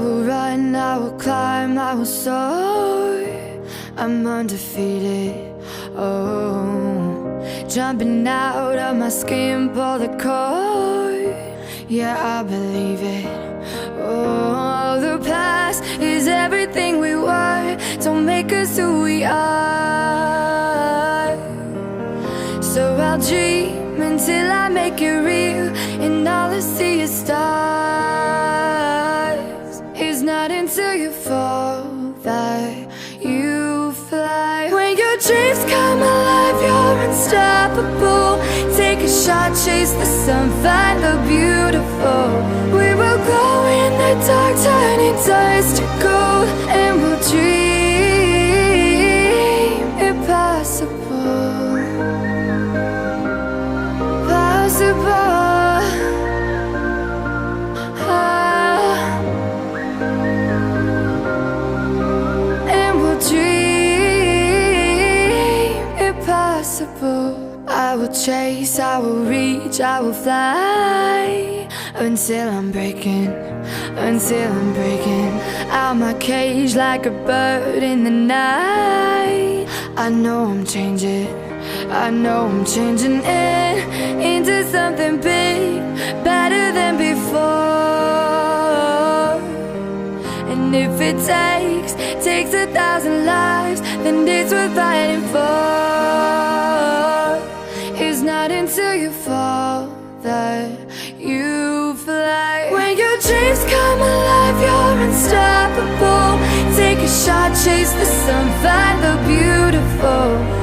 will run, I will climb, I will soar. I'm undefeated, oh. Jumping out of my skin, pull the cord. Yeah, I believe it. Oh, the past is everything we were. Don't make us who we are. So I'll dream until I make it real, and all I see is stars. It's not until you fall that you fly. When your dreams come alive, you're unstoppable. Take a shot, chase the sun, find the beautiful. We will glow in the dark, turning dust to gold, and we'll dream impossible. And we'll dream impossible. I will chase, I will reach, I will fly until I'm breaking out my cage like a bird in the night. I know I'm changing into something big, better than before. And if it takes 1,000 lives, then it's worth fighting for. It's not until you fall that you fly. When your dreams come alive, you're unstoppable. Take a shot, chase the sun, find the beautiful.